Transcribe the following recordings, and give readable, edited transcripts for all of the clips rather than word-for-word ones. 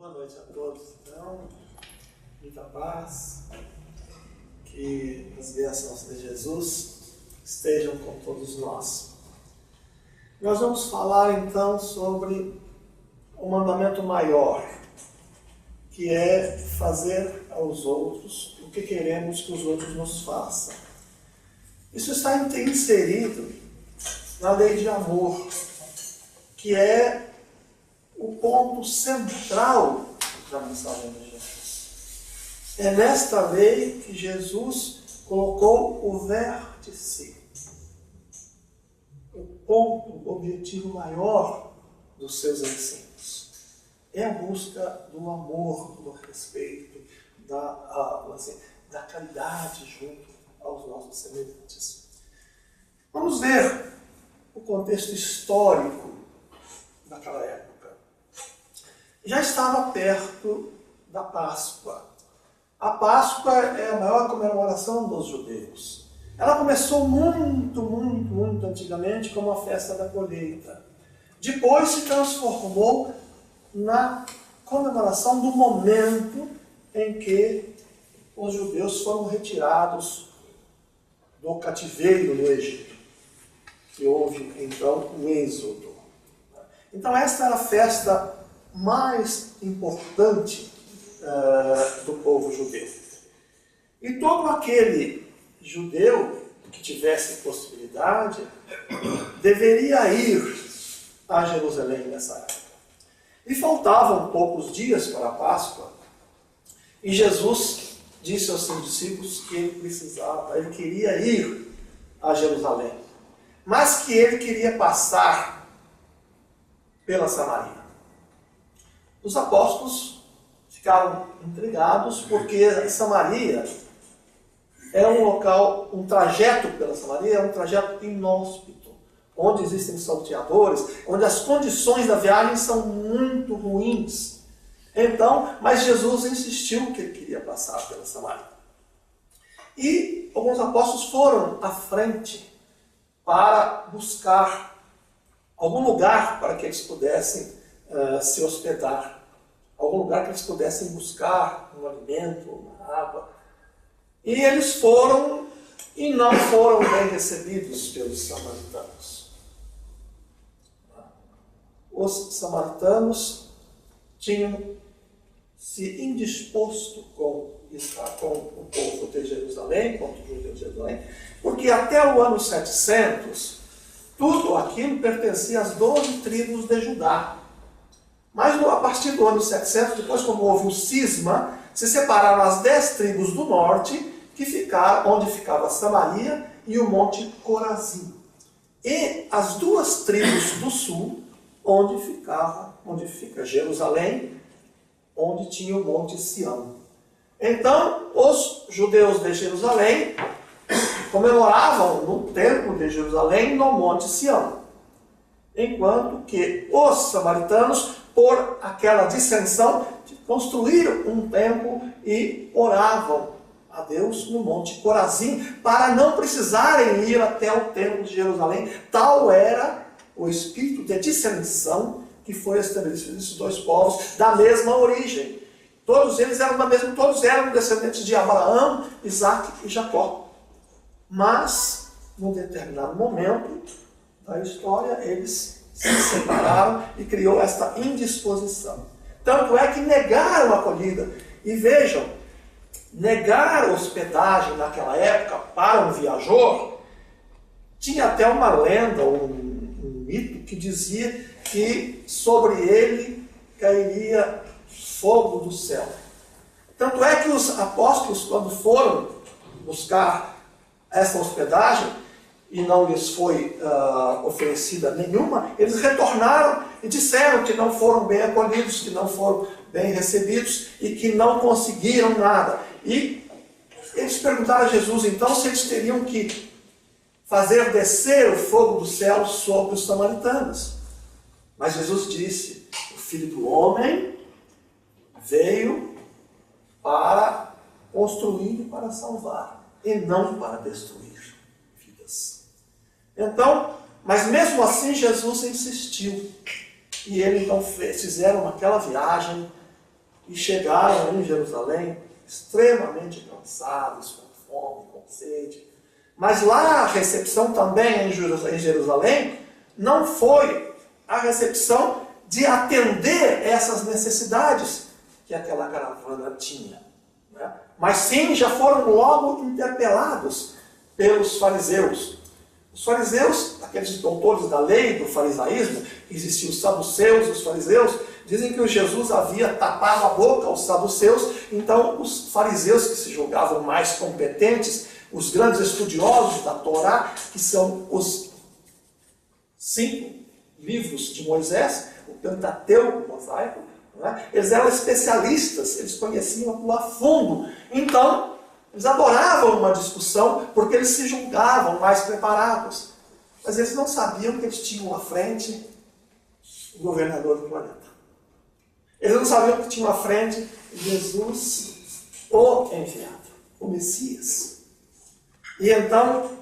Boa noite a todos, então, muita paz, que as bênçãos de Jesus estejam com todos nós. Nós vamos falar então sobre o mandamento maior, que é fazer aos outros o que queremos que os outros nos façam. Isso está inserido na lei de amor, que é o ponto central da mensagem de Jesus. É nesta lei que Jesus colocou o vértice, o ponto, o objetivo maior dos seus ensinos. É a busca do amor, do respeito, da caridade junto aos nossos semelhantes. Vamos ver o contexto histórico daquela época. Já estava perto da Páscoa. A Páscoa é a maior comemoração dos judeus. Ela começou muito antigamente como a festa da colheita. Depois se transformou na comemoração do momento em que os judeus foram retirados do cativeiro no Egito. Que houve então o êxodo. Então esta era a festa mais importante do povo judeu. E todo aquele judeu que tivesse possibilidade deveria ir a Jerusalém nessa época. E faltavam poucos dias para a Páscoa, e Jesus disse aos seus discípulos que ele queria ir a Jerusalém, mas que ele queria passar pela Samaria. Os apóstolos ficaram intrigados porque Samaria era um local, um trajeto pela Samaria é um trajeto inóspito, onde existem salteadores, onde as condições da viagem são muito ruins. Então, mas Jesus insistiu que ele queria passar pela Samaria. E alguns apóstolos foram à frente para buscar algum lugar para que eles pudessem se hospedar, algum lugar que eles pudessem buscar um alimento, uma água. E eles foram e não foram bem recebidos pelos samaritanos. Os samaritanos tinham se indisposto com o povo de Jerusalém, com os judeus de Jerusalém, porque até o ano 700, tudo aquilo pertencia às 12 tribos de Judá. Mas a partir do ano 700, depois quando houve o cisma, se separaram as 10 tribos do norte, onde ficava Samaria e o Monte Corazim. E as 2 tribos do sul, onde fica Jerusalém, onde tinha o Monte Sião. Então, os judeus de Jerusalém comemoravam no templo de Jerusalém, no Monte Sião. Enquanto que os samaritanos, por aquela dissensão, construíram um templo e oravam a Deus no Monte Corazim, para não precisarem ir até o templo de Jerusalém. Tal era o espírito de dissensão que foi estabelecido nesses 2 povos da mesma origem. Todos eram descendentes de Abraão, Isaac e Jacó. Mas, num determinado momento da história, eles se separaram e criou esta indisposição. Tanto é que negaram a acolhida. E vejam, negar hospedagem naquela época para um viajor, tinha até uma lenda, um mito que dizia que sobre ele cairia fogo do céu. Tanto é que os apóstolos, quando foram buscar essa hospedagem, e não lhes foi oferecida nenhuma, eles retornaram e disseram que não foram bem acolhidos, que não foram bem recebidos e que não conseguiram nada. E eles perguntaram a Jesus, então, se eles teriam que fazer descer o fogo do céu sobre os samaritanos. Mas Jesus disse, o Filho do Homem veio para construir e para salvar, e não para destruir vidas. Então, mas mesmo assim Jesus insistiu. E eles então fizeram aquela viagem e chegaram em Jerusalém extremamente cansados, com fome, com sede. Mas lá a recepção também em Jerusalém não foi a recepção de atender essas necessidades que aquela caravana tinha, né? Mas sim, já foram logo interpelados pelos fariseus. Os fariseus, aqueles doutores da lei, do farisaísmo, existiam os saduceus, os fariseus, dizem que o Jesus havia tapado a boca aos saduceus, então os fariseus que se julgavam mais competentes, os grandes estudiosos da Torá, que são os 5 livros de Moisés, o Pentateuco mosaico, né? Eles eram especialistas, eles conheciam aquilo a fundo. Então, eles adoravam uma discussão porque eles se julgavam mais preparados. Mas eles não sabiam que eles tinham à frente o governador do planeta. Eles não sabiam que tinham à frente Jesus, o enviado, o Messias. E então,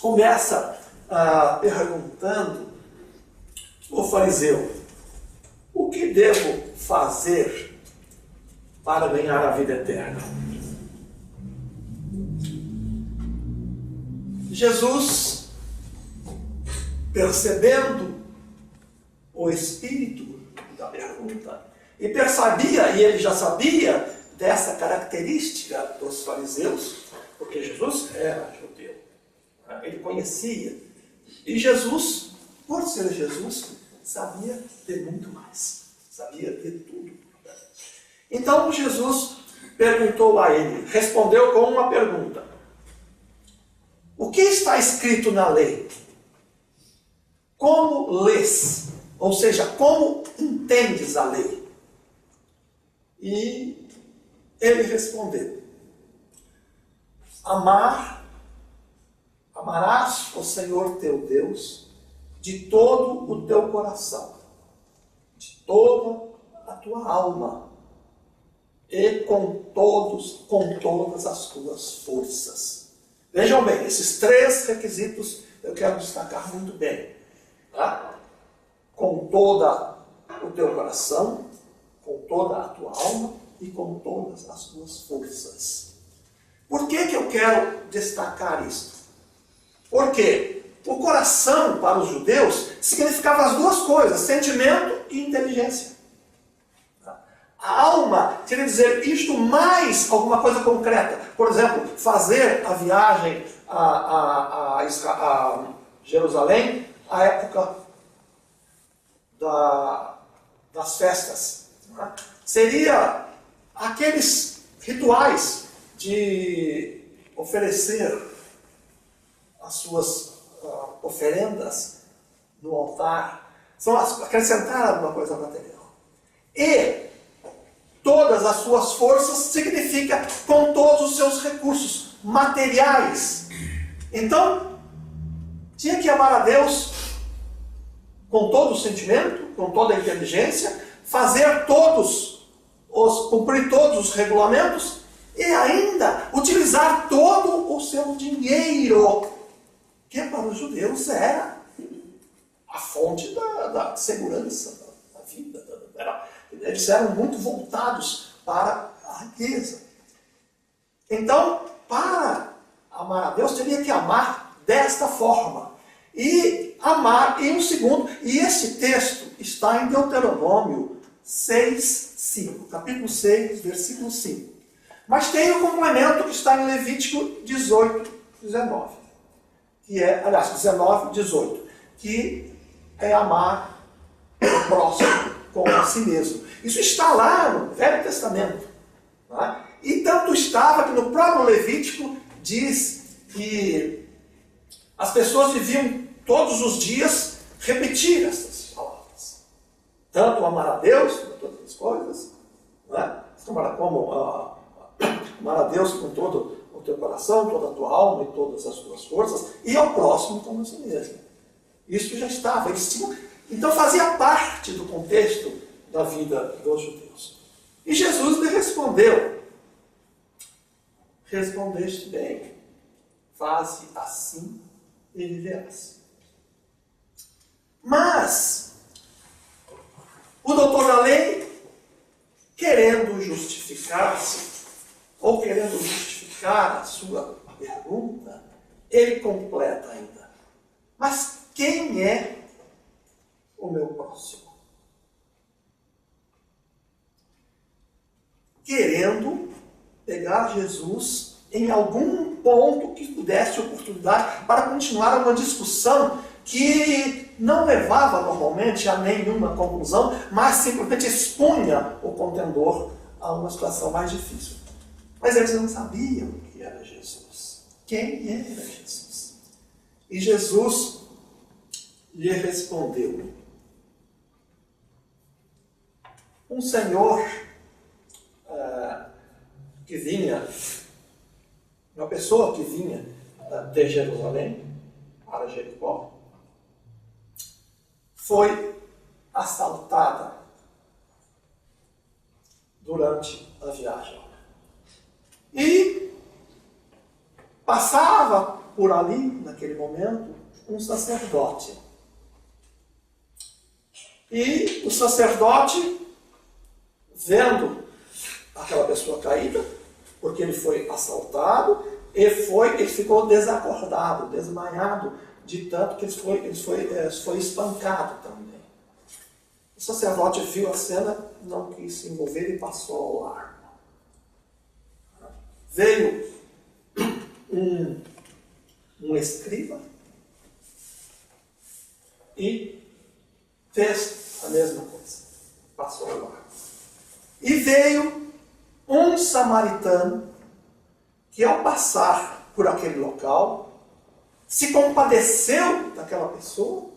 começa perguntando o fariseu: o que devo fazer para ganhar a vida eterna? Jesus, percebendo o espírito da pergunta, e ele já sabia dessa característica dos fariseus, porque Jesus era judeu, ele conhecia, e Jesus, por ser Jesus, sabia de muito mais, sabia de tudo. Então Jesus perguntou a ele, respondeu com uma pergunta: o que está escrito na lei? Como lês? Ou seja, como entendes a lei? E ele respondeu: amarás o Senhor teu Deus de todo o teu coração, de toda a tua alma e com todas as tuas forças. Vejam bem, esses 3 requisitos eu quero destacar muito bem. Tá? Com todo o teu coração, com toda a tua alma e com todas as tuas forças. Por que eu quero destacar isso? Porque o coração, para os judeus, significava as duas coisas, sentimento e inteligência. A alma queria dizer isto mais alguma coisa concreta. Por exemplo, fazer a viagem a Jerusalém à época das festas. Seria aqueles rituais de oferecer as suas oferendas no altar, são acrescentar alguma coisa material. E todas as suas forças significa com todos os seus recursos materiais. Então, tinha que amar a Deus com todo o sentimento, com toda a inteligência, cumprir todos os regulamentos e ainda utilizar todo o seu dinheiro, que para os judeus era a fonte da segurança, da vida. Eles eram muito voltados para a riqueza. Então, para amar a Deus, teria que amar desta forma. E amar em um segundo. E esse texto está em Deuteronômio 6:5. Capítulo 6, versículo 5. Mas tem o complemento que está em Levítico 18:19. Que é, aliás, 19:18. Que é amar o próximo como a si mesmo. Isso está lá no Velho Testamento. Tá? E tanto estava que no próprio Levítico diz que as pessoas deviam todos os dias repetir essas palavras. Tanto amar a Deus, com todas as coisas, né? Como amar a Deus com todo o teu coração, toda a tua alma e todas as tuas forças, e ao próximo como a si mesmo. Isso já estava, então fazia parte do contexto da vida dos judeus. E Jesus lhe respondeu: respondeste bem, faze assim e viverás. Mas o doutor da lei, querendo querendo justificar-se, ou querendo justificar a sua pergunta, ele completa ainda: mas quem é o meu próximo? Querendo pegar Jesus em algum ponto que pudesse oportunidade para continuar uma discussão que não levava normalmente a nenhuma conclusão, mas simplesmente expunha o contendor a uma situação mais difícil. Mas eles não sabiam que era Jesus. Quem era Jesus? E Jesus lhe respondeu: um senhor que vinha, uma pessoa que vinha de Jerusalém para Jericó, foi assaltada durante a viagem. E passava por ali, naquele momento, um sacerdote. E o sacerdote, vendo aquela pessoa caída, porque ele foi assaltado, ele ficou desacordado, desmaiado, de tanto que ele foi espancado também. O sacerdote viu a cena, não quis se envolver e passou ao largo. Veio um escriba e fez a mesma coisa, passou ao largo. E veio um samaritano que, ao passar por aquele local, se compadeceu daquela pessoa,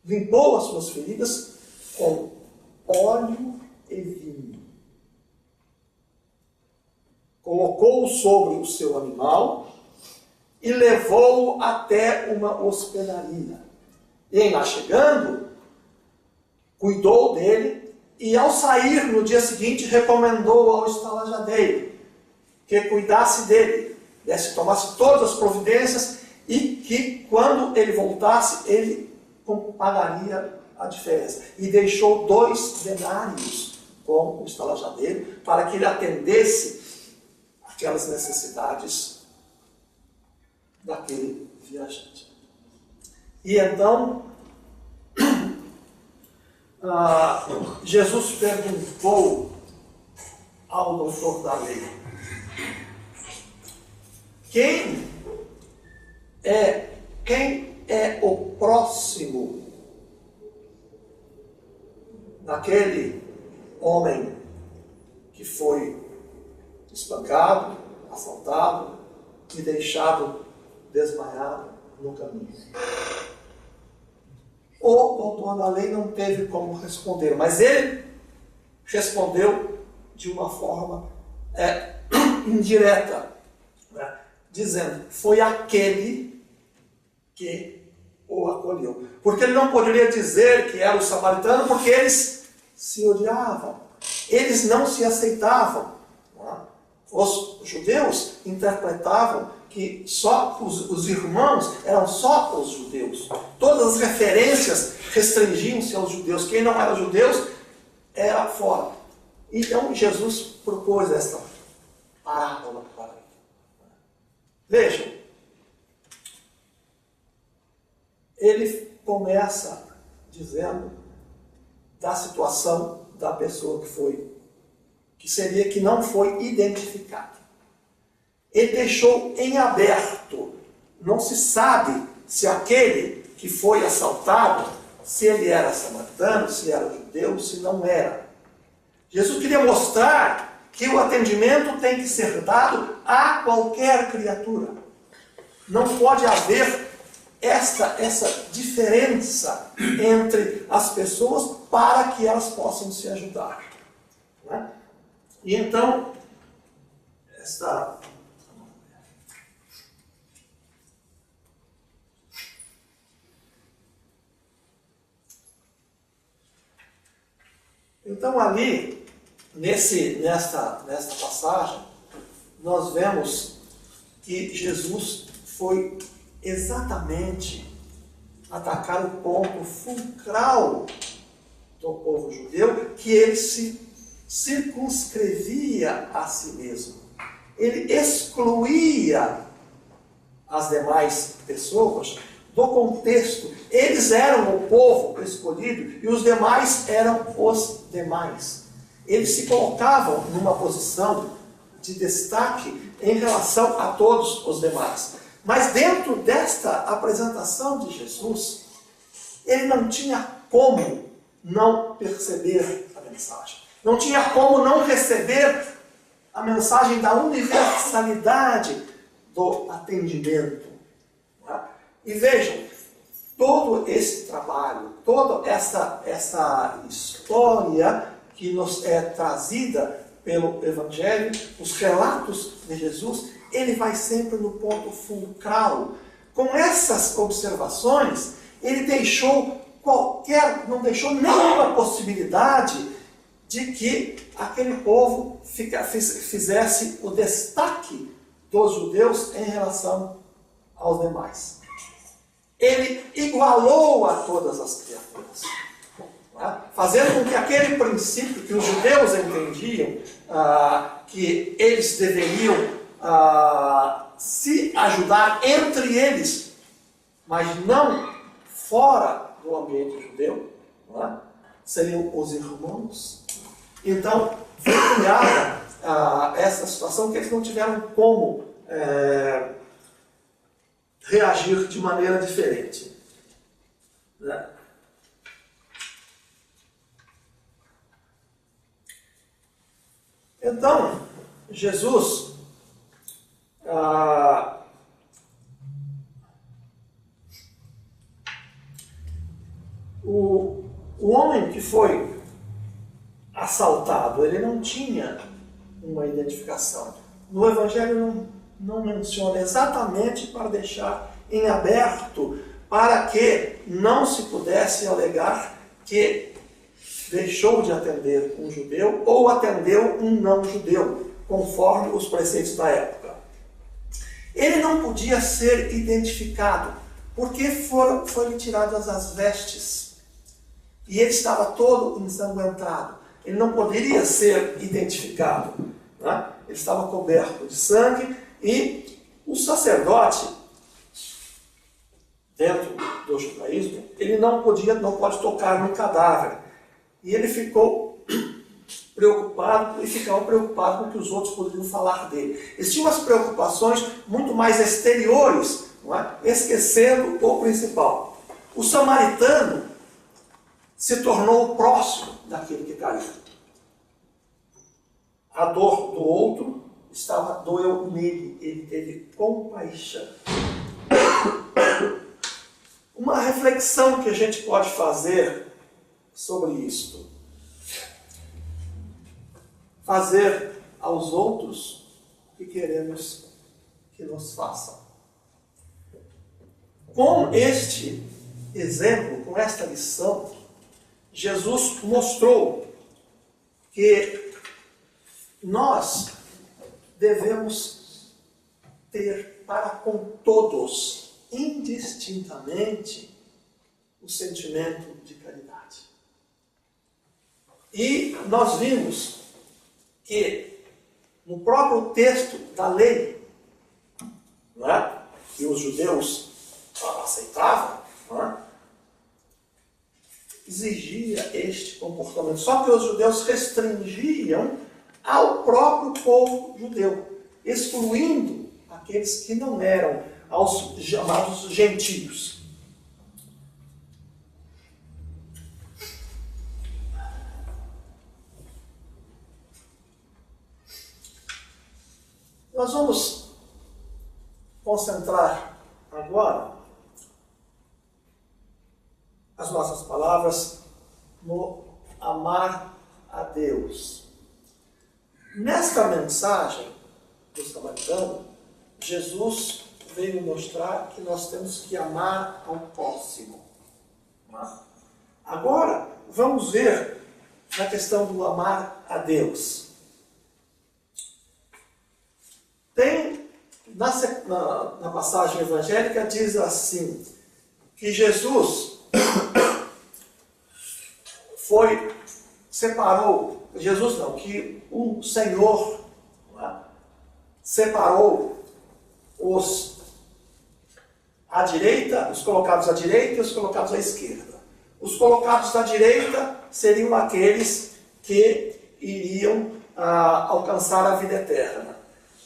limpou as suas feridas com óleo e vinho, colocou-o sobre o seu animal e levou-o até uma hospedaria. E, em lá chegando, cuidou dele e, ao sair no dia seguinte, recomendou ao estalajadeiro que cuidasse dele, tomasse todas as providências e que, quando ele voltasse, ele pagaria a diferença. E deixou 2 denários com o estalajadeiro para que ele atendesse aquelas necessidades daquele viajante. E então, Jesus perguntou ao doutor da lei: quem é o próximo daquele homem que foi espancado, assaltado e deixado desmaiado no caminho? O doutor da lei não teve como responder, mas ele respondeu de uma forma indireta, né? Dizendo: foi aquele que o acolheu. Porque ele não poderia dizer que era o samaritano, porque eles se odiavam, eles não se aceitavam. Não é? Os judeus interpretavam que só os irmãos eram só os judeus. Todas as referências restringiam-se aos judeus. Quem não era judeus era fora. Então Jesus propôs esta parábola para ele. Vejam, ele começa dizendo da situação da pessoa que não foi identificada. Ele deixou em aberto. Não se sabe se aquele que foi assaltado, se ele era samaritano, se era judeu, se não era. Jesus queria mostrar que o atendimento tem que ser dado a qualquer criatura. Não pode haver essa diferença entre as pessoas para que elas possam se ajudar. Né? E então, Então ali, nesta passagem, nós vemos que Jesus foi exatamente atacar o ponto fulcral do povo judeu, que eles se circunscrevia a si mesmo. Ele excluía as demais pessoas do contexto. Eles eram o povo escolhido e os demais eram os demais. Eles se colocavam numa posição de destaque em relação a todos os demais. Mas dentro desta apresentação de Jesus, ele não tinha como não perceber a mensagem. Não tinha como não receber a mensagem da universalidade do atendimento. E vejam, todo esse trabalho, toda essa história que nos é trazida pelo Evangelho, os relatos de Jesus, ele vai sempre no ponto fulcral. Com essas observações, ele não deixou nenhuma possibilidade de que aquele povo fizesse o destaque dos judeus em relação aos demais. Ele igualou a todas as criaturas, fazendo com que aquele princípio que os judeus entendiam, que eles deveriam se ajudar entre eles, mas não fora do ambiente judeu, seriam os irmãos. Então, foi criada essa situação que eles não tiveram como reagir de maneira diferente. Então, Jesus o homem que foi assaltado, ele não tinha uma identificação. No Evangelho não menciona exatamente para deixar em aberto, para que não se pudesse alegar que deixou de atender um judeu ou atendeu um não judeu, conforme os preceitos da época. Ele não podia ser identificado, porque foram tiradas as vestes, e ele estava todo ensanguentado. Ele não poderia ser identificado, Ele estava coberto de sangue, e o sacerdote, dentro do judaísmo, ele não pode tocar no cadáver. E ele ficou preocupado, e ficava preocupado com o que os outros poderiam falar dele. Eles tinham umas preocupações muito mais exteriores, esquecendo o principal. O samaritano se tornou o próximo daquele que caiu. A dor do outro doeu nele, ele teve compaixão. Uma reflexão que a gente pode fazer sobre isto: fazer aos outros o que queremos que nos façam. Com este exemplo, com esta lição, Jesus mostrou que nós devemos ter para com todos, indistintamente, o sentimento de caridade. E nós vimos que no próprio texto da lei, que os judeus aceitavam, exigia este comportamento. Só que os judeus restringiam ao próprio povo judeu, excluindo aqueles que não eram aos chamados gentios. Nós vamos concentrar agora as nossas palavras no amar a Deus. Nesta mensagem do samaritano, Jesus veio mostrar que nós temos que amar ao próximo. Agora, vamos ver na questão do amar a Deus. Tem, na passagem evangélica, diz assim, que Jesus separou, Jesus não, que o Senhor, não é, separou os à direita, os colocados à direita e os colocados à esquerda. Os colocados à direita seriam aqueles que iriam alcançar a vida eterna.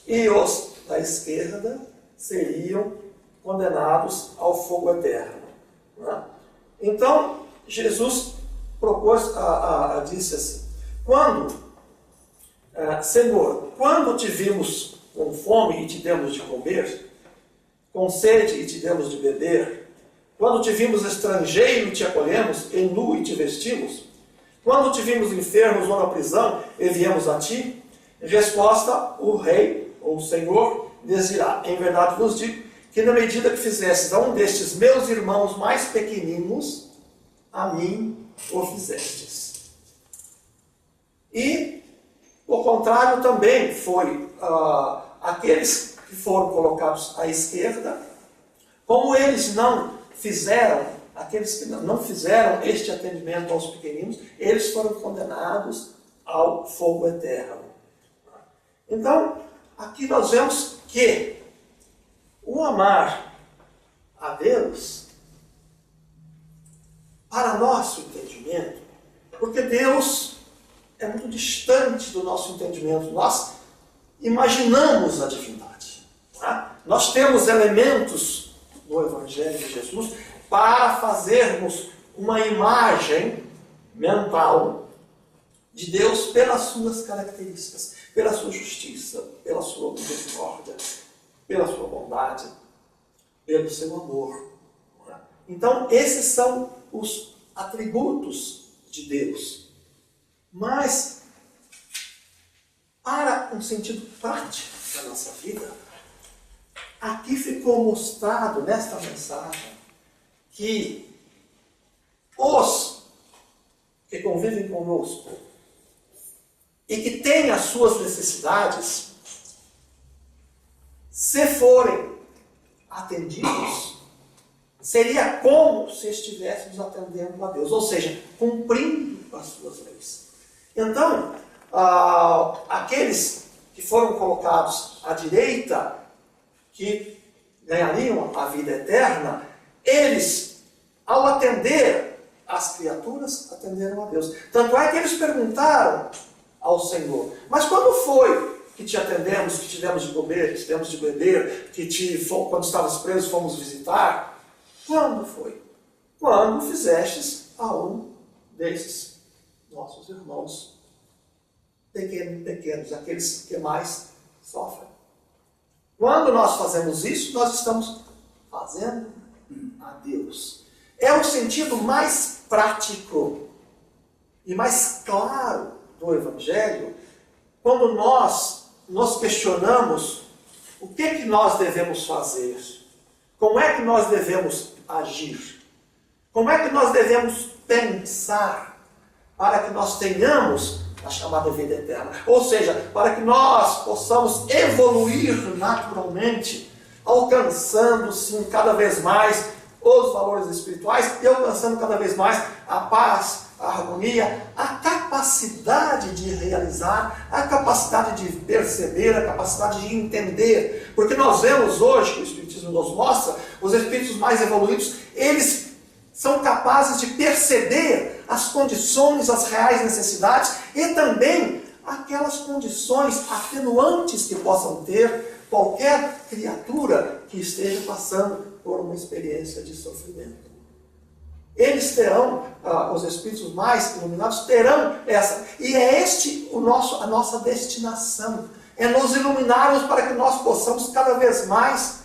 E os da esquerda seriam condenados ao fogo eterno. Né? Então, Jesus propôs, disse assim, Senhor, quando te vimos com fome e te demos de comer, com sede e te demos de beber, quando te vimos estrangeiro e te acolhemos, e nu e te vestimos, quando te vimos enfermos ou na prisão e viemos a ti? Em resposta, o rei, ou o Senhor, lhes dirá, em verdade vos digo, que na medida que fizestes a um destes meus irmãos mais pequeninos, a mim o fizestes. E, o contrário também foi aqueles que foram colocados à esquerda, como eles não fizeram, aqueles que não fizeram este atendimento aos pequeninos, eles foram condenados ao fogo eterno. Então, aqui nós vemos que o amar a Deus, para nosso entendimento, porque Deus é muito distante do nosso entendimento, nós imaginamos a divindade. Tá? Nós temos elementos no Evangelho de Jesus para fazermos uma imagem mental de Deus pelas suas características, pela sua justiça, pela sua misericórdia, pela sua bondade, pelo seu amor. Então, esses são os atributos de Deus. Mas, para um sentido prático da nossa vida, aqui ficou mostrado nesta mensagem que os que convivem conosco e que têm as suas necessidades, se forem atendidos, seria como se estivéssemos atendendo a Deus, ou seja, cumprindo as suas leis. Então, aqueles que foram colocados à direita, que ganhariam a vida eterna, eles, ao atender as criaturas, atenderam a Deus. Tanto é que eles perguntaram ao Senhor, mas quando foi que te atendemos, que te demos de comer, que te demos de beber, quando estavas preso, fomos visitar? Quando foi? Quando fizestes a um desses nossos irmãos pequenos, aqueles que mais sofrem. Quando nós fazemos isso, nós estamos fazendo a Deus. É o sentido mais prático e mais claro do Evangelho, quando nós nos questionamos o que nós devemos fazer, como é que nós devemos agir, como é que nós devemos pensar para que nós tenhamos a chamada vida eterna. Ou seja, para que nós possamos evoluir naturalmente, alcançando sim cada vez mais os valores espirituais e alcançando cada vez mais a paz, a harmonia, a capacidade de realizar, a capacidade de perceber, a capacidade de entender. Porque nós vemos hoje, que o Espiritismo nos mostra, os espíritos mais evoluídos, eles são capazes de perceber as condições, as reais necessidades e também aquelas condições atenuantes que possam ter qualquer criatura que esteja passando por uma experiência de sofrimento. Eles terão, os espíritos mais iluminados terão essa, e é a nossa destinação, é nos iluminarmos para que nós possamos cada vez mais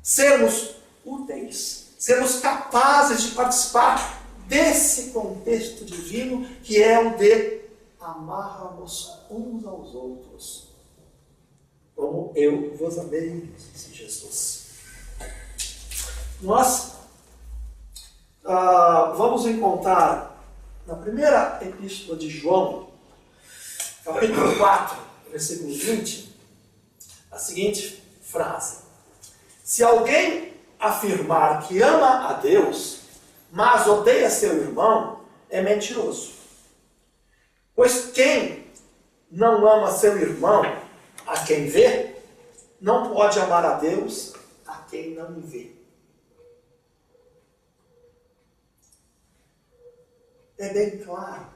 sermos úteis, sermos capazes de participar desse contexto divino que é o de amarmos uns aos outros, como eu vos amei, disse Jesus. Nós vamos encontrar na primeira epístola de João, capítulo 4, versículo 20, a seguinte frase: se alguém afirmar que ama a Deus, mas odeia seu irmão, é mentiroso. Pois quem não ama seu irmão, a quem vê, não pode amar a Deus, a quem não vê. É bem claro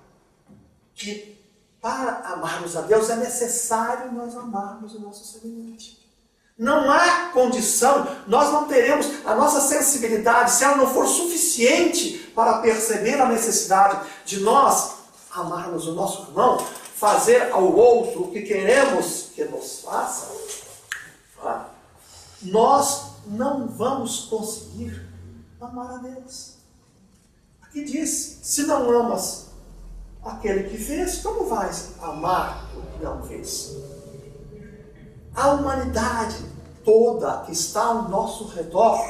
que para amarmos a Deus é necessário nós amarmos o nosso semelhante. Não há condição, nós não teremos a nossa sensibilidade, se ela não for suficiente para perceber a necessidade de nós amarmos o nosso irmão, fazer ao outro o que queremos que nos faça, nós não vamos conseguir amar a Deus. Aqui diz, se não amas aquele que vês, como vais amar o que não vês? A humanidade toda que está ao nosso redor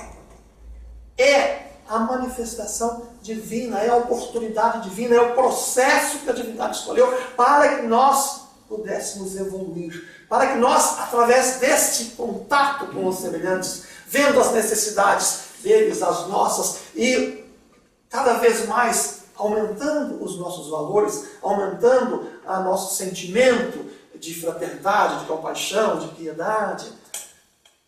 é a manifestação divina, é a oportunidade divina, é o processo que a divindade escolheu para que nós pudéssemos evoluir, para que nós, através deste contato com os semelhantes, vendo as necessidades deles, as nossas, e cada vez mais aumentando os nossos valores, aumentando o nosso sentimento de fraternidade, de compaixão, de piedade,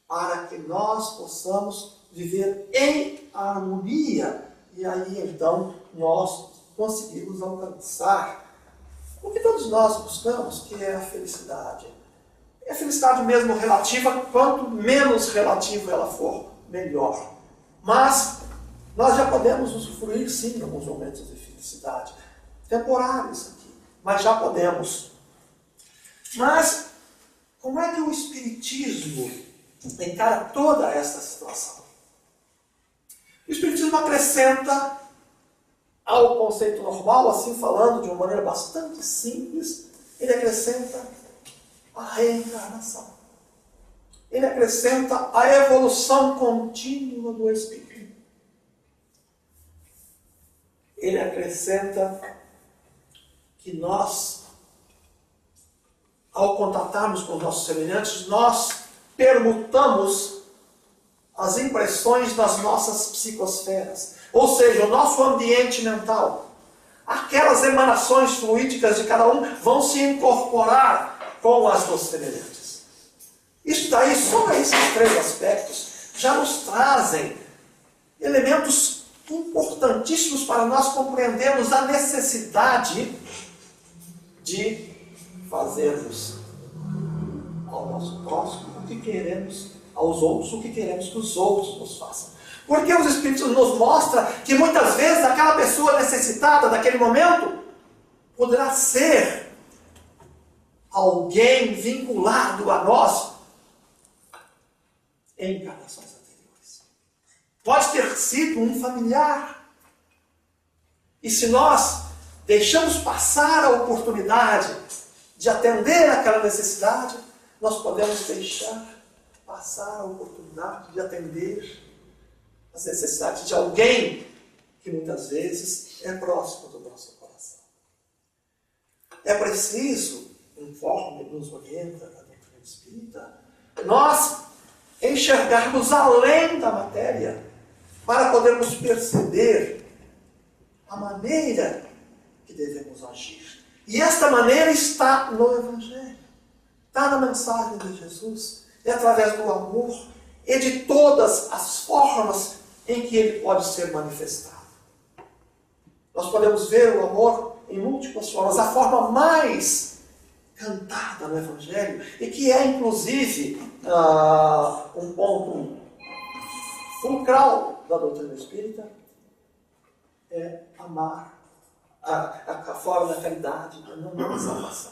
para que nós possamos viver em harmonia e aí então nós conseguimos alcançar o que todos nós buscamos, que é a felicidade. É a felicidade mesmo relativa, quanto menos relativa ela for, melhor. Mas nós já podemos usufruir sim de alguns momentos de felicidade, temporários aqui, mas já podemos. Mas como é que o Espiritismo encara toda essa situação? O Espiritismo acrescenta ao conceito normal, assim falando de uma maneira bastante simples, ele acrescenta a reencarnação. Ele acrescenta a evolução contínua do Espírito. Ele acrescenta que nós, ao contatarmos com os nossos semelhantes, nós permutamos as impressões das nossas psicosferas, ou seja, o nosso ambiente mental. Aquelas emanações fluídicas de cada um vão se incorporar com as dos semelhantes. Isso daí, só esses três aspectos, já nos trazem elementos importantíssimos para nós compreendermos a necessidade de fazermos ao nosso próximo o que queremos, aos outros o que queremos que os outros nos façam. Porque os Espíritos nos mostram que muitas vezes aquela pessoa necessitada daquele momento poderá ser alguém vinculado a nós em encarnações anteriores. Pode ter sido um familiar. E se nós deixamos passar a oportunidade de atender aquela necessidade, nós podemos deixar passar a oportunidade de atender as necessidades de alguém que muitas vezes é próximo do nosso coração. É preciso, conforme nos orienta a doutrina espírita, nós enxergarmos além da matéria para podermos perceber a maneira que devemos agir. E esta maneira está no Evangelho, está na mensagem de Jesus, é através do amor e de todas as formas em que ele pode ser manifestado. Nós podemos ver o amor em múltiplas formas. A forma mais cantada no Evangelho, e que é inclusive um ponto fulcral da doutrina espírita, é amar a forma da caridade, a não da salvação.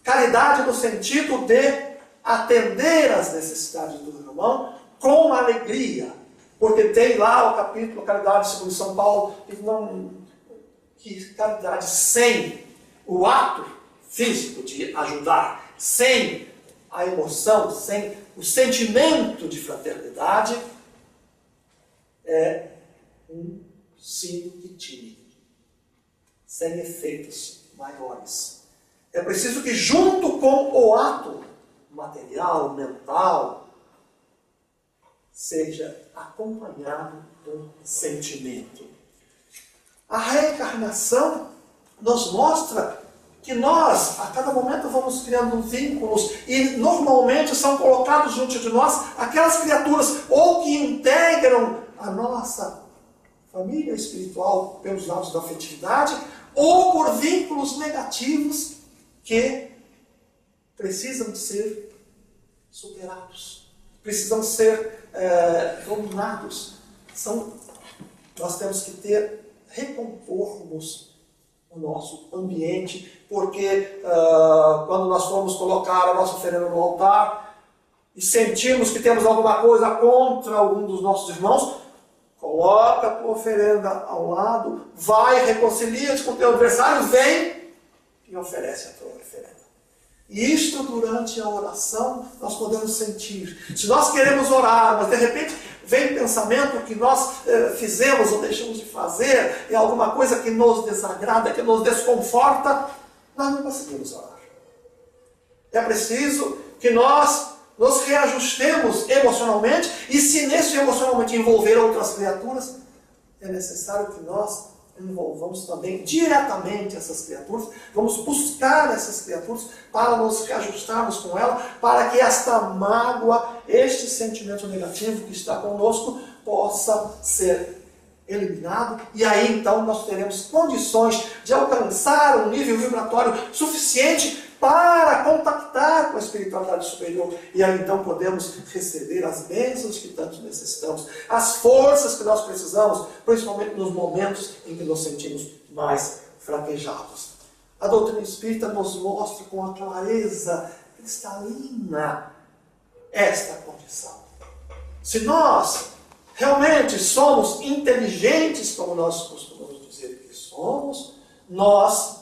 Caridade no sentido de atender às necessidades do irmão com alegria. Porque tem lá o capítulo Caridade segundo São Paulo, que caridade sem o ato físico de ajudar, sem a emoção, sem o sentimento de fraternidade, é um sino de tímido, sem efeitos maiores. É preciso que junto com o ato material, mental, seja acompanhado do sentimento. A reencarnação nos mostra que nós, a cada momento, vamos criando vínculos e normalmente são colocados junto de nós aquelas criaturas ou que integram a nossa família espiritual pelos lados da afetividade ou por vínculos negativos que precisam de ser superados, precisam ser dominados. Nós temos que recompormos o nosso ambiente, porque quando nós formos colocar a nossa oferenda no altar e sentirmos que temos alguma coisa contra algum dos nossos irmãos, coloca a tua oferenda ao lado, vai, reconcilia-te com o teu adversário, vem e oferece a tua oferenda. E isto durante a oração nós podemos sentir. Se nós queremos orar, mas de repente vem pensamento que nós fizemos ou deixamos de fazer, é alguma coisa que nos desagrada, que nos desconforta, nós não conseguimos orar. É preciso que nós nos reajustemos emocionalmente, e se nesse emocionalmente envolver outras criaturas, é necessário que nós envolvamos também diretamente essas criaturas, vamos buscar essas criaturas para nos reajustarmos com ela, para que esta mágoa, este sentimento negativo que está conosco, possa ser eliminado, e aí então nós teremos condições de alcançar um nível vibratório suficiente para contactar com a espiritualidade superior, e aí então podemos receber as bênçãos que tanto necessitamos, as forças que nós precisamos, principalmente nos momentos em que nos sentimos mais fraquejados. A doutrina espírita nos mostra com a clareza cristalina esta condição. Se nós realmente somos inteligentes, como nós costumamos dizer que somos, nós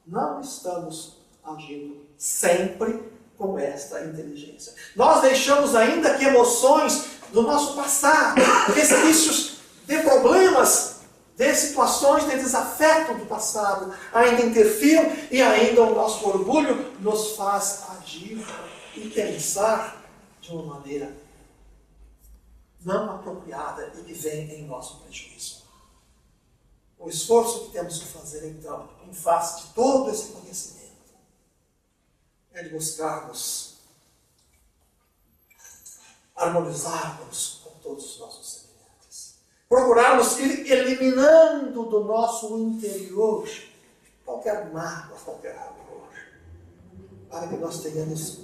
não estamos agindo sempre com esta inteligência. Nós deixamos ainda que emoções do nosso passado, resquícios de problemas, de situações de desafeto do passado, ainda interfiram, e ainda o nosso orgulho nos faz agir e pensar de uma maneira não apropriada e que vem em nosso prejuízo. O esforço que temos que fazer, então, em face de todo esse conhecimento, é de buscarmos harmonizarmos com todos os nossos semelhantes. Procurarmos ir eliminando do nosso interior qualquer mágoa, qualquer rancor, para que nós tenhamos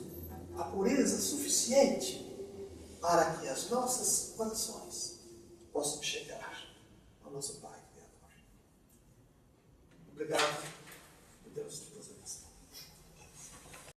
a pureza suficiente para que as nossas corações possam chegar ao nosso Pai Criador. Obrigado.